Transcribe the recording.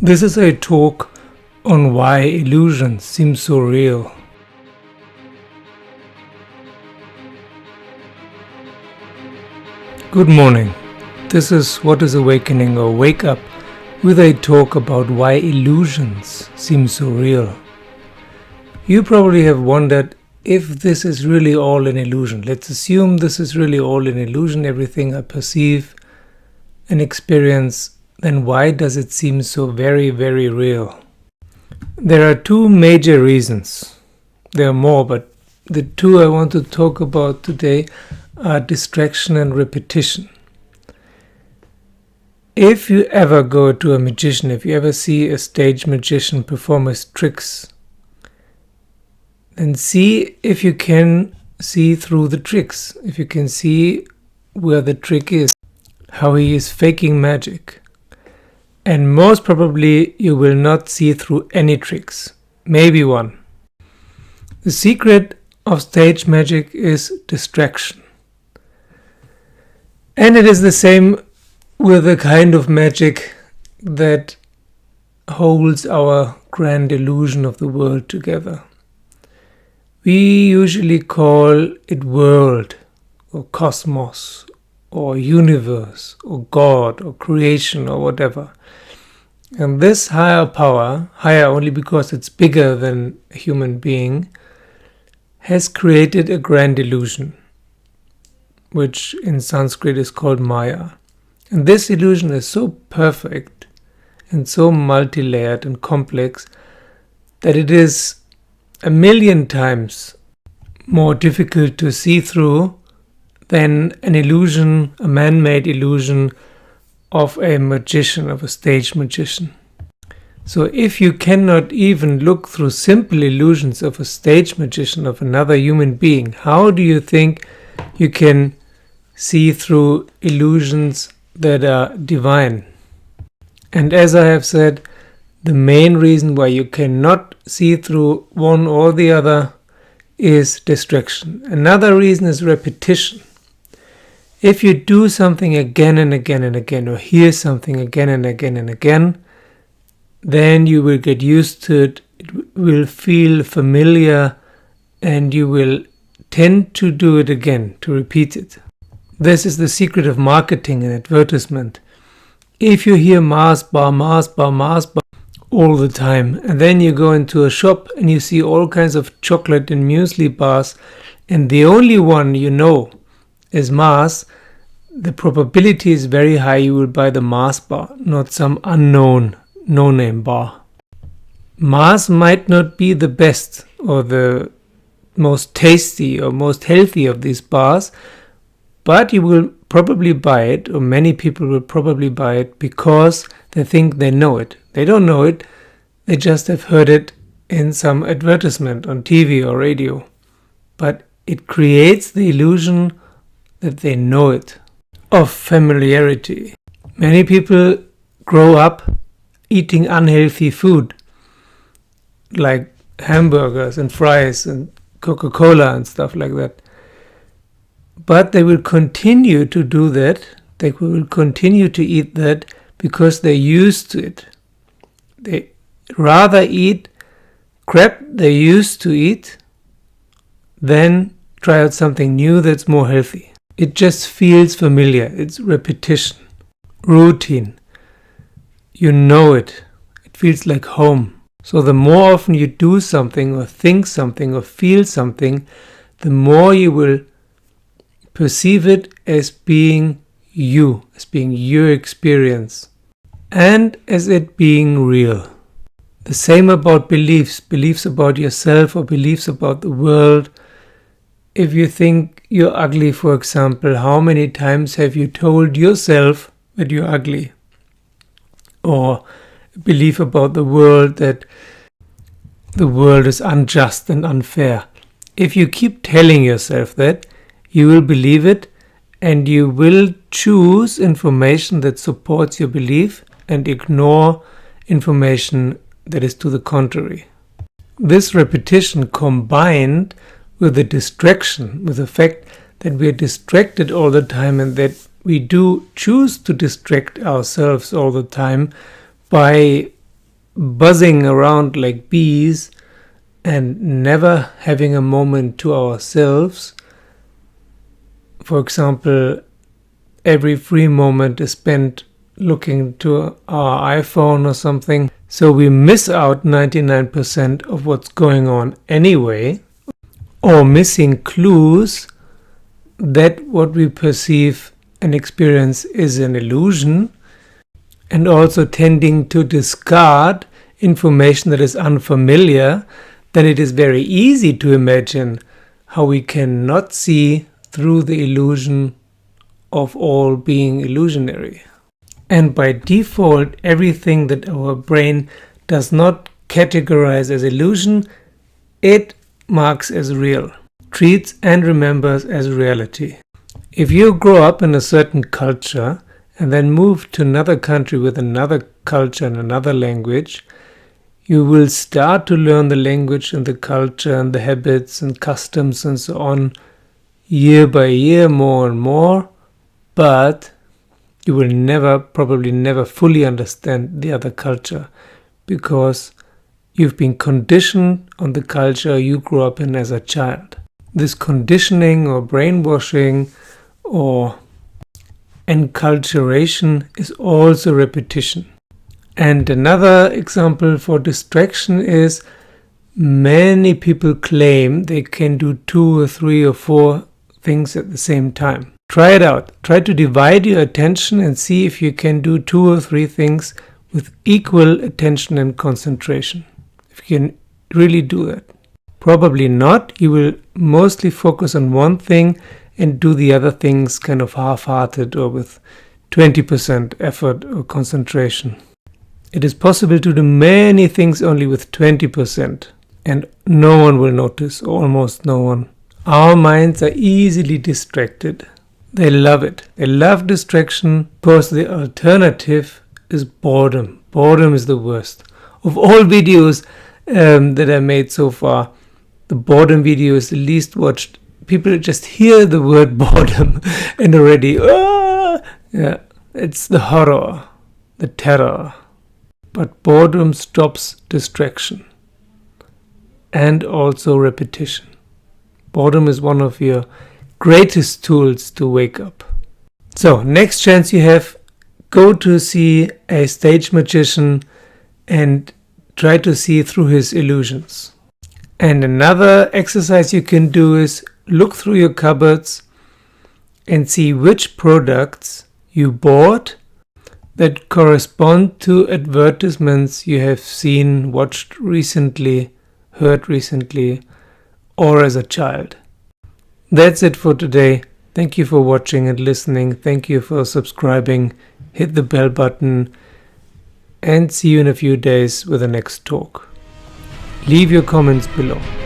This is a talk on why illusions seem so real. Good morning. This is What is Awakening or Wake Up with a talk about why illusions seem so real. You probably have wondered if this is really all an illusion. Let's assume this is really all an illusion, everything I perceive and experience, then why does it seem so very, very real? There are two major reasons. There are more, but the two I want to talk about today are distraction and repetition. If you ever go to a magician, if you ever see a stage magician perform his tricks, then see if you can see through the tricks, if you can see where the trick is, how he is faking magic. And most probably you will not see through any tricks, maybe one. The secret of stage magic is distraction. And it is the same with the kind of magic that holds our grand illusion of the world together. We usually call it world, or cosmos, or universe, or God, or creation, or whatever. And this higher power, higher only because it's bigger than a human being, has created a grand illusion, which in Sanskrit is called Maya. And this illusion is so perfect and so multi-layered and complex that it is 1,000,000 times more difficult to see through than an illusion, a man-made illusion of a magician, of a stage magician. So if you cannot even look through simple illusions of a stage magician, of another human being, how do you think you can see through illusions that are divine? And as I have said, the main reason why you cannot see through one or the other is distraction. Another reason is repetition. If you do something again and again and again, or hear something again and again and again, then you will get used to it, it will feel familiar, and you will tend to do it again, to repeat it. This is the secret of marketing and advertisement. If you hear Mars bar, Mars bar, Mars bar all the time, and then you go into a shop and you see all kinds of chocolate and muesli bars, and the only one you know is Mars, the probability is very high you will buy the Mars bar, not some unknown, no-name bar. Mars might not be the best or the most tasty or most healthy of these bars, but you will probably buy it, or many people will probably buy it because they think they know it. They don't know it, they just have heard it in some advertisement on TV or radio. But it creates the illusion that they know it, of familiarity. Many people grow up eating unhealthy food, like hamburgers and fries and Coca-Cola and stuff like that. But they will continue to do that. They will continue to eat that because they're used to it. They rather eat crap they used to eat than try out something new that's more healthy. It just feels familiar. It's repetition, routine. You know it. It feels like home. So the more often you do something or think something or feel something, the more you will perceive it as being you, as being your experience, and as it being real. The same about beliefs, beliefs about yourself or beliefs about the world. If you think you're ugly, for example, how many times have you told yourself that you're ugly? Or a belief about the world that the world is unjust and unfair. If you keep telling yourself that, you will believe it, and you will choose information that supports your belief and ignore information that is to the contrary. This repetition combined with the distraction, with the fact that we are distracted all the time and that we do choose to distract ourselves all the time by buzzing around like bees and never having a moment to ourselves. For example, every free moment is spent looking to our iPhone or something, so we miss out 99% of what's going on anyway, or missing clues that what we perceive and experience is an illusion, and also tending to discard information that is unfamiliar. Then it is very easy to imagine how we cannot see through the illusion of all being illusionary. And by default, everything that our brain does not categorize as illusion, it marks as real, treats and remembers as reality. If you grow up in a certain culture and then move to another country with another culture and another language, you will start to learn the language and the culture and the habits and customs and so on year by year, more and more, but you will probably never fully understand the other culture because you've been conditioned on the culture you grew up in as a child. This conditioning or brainwashing or enculturation is also repetition. And another example for distraction is many people claim they can do 2 or 3 or 4 things at the same time. Try it out. Try to divide your attention and see if you can do 2 or 3 things with equal attention and concentration. If you can really do that. Probably not. You will mostly focus on one thing and do the other things kind of half-hearted or with 20% effort or concentration. It is possible to do many things only with 20%, and no one will notice, almost no one. Our minds are easily distracted. They love it. They love distraction because the alternative is boredom. Boredom is the worst. Of all videos that I made so far, the boredom video is the least watched. People just hear the word boredom and already, yeah, it's the horror, the terror. But boredom stops distraction and also repetition. Boredom is one of your greatest tools to wake up. So, next chance you have, go to see a stage magician and try to see through his illusions. And another exercise you can do is look through your cupboards and see which products you bought that correspond to advertisements you have seen, watched recently, heard recently, or as a child. That's it for today. Thank you for watching and listening. Thank you for subscribing. Hit the bell button and see you in a few days with the next talk. Leave your comments below.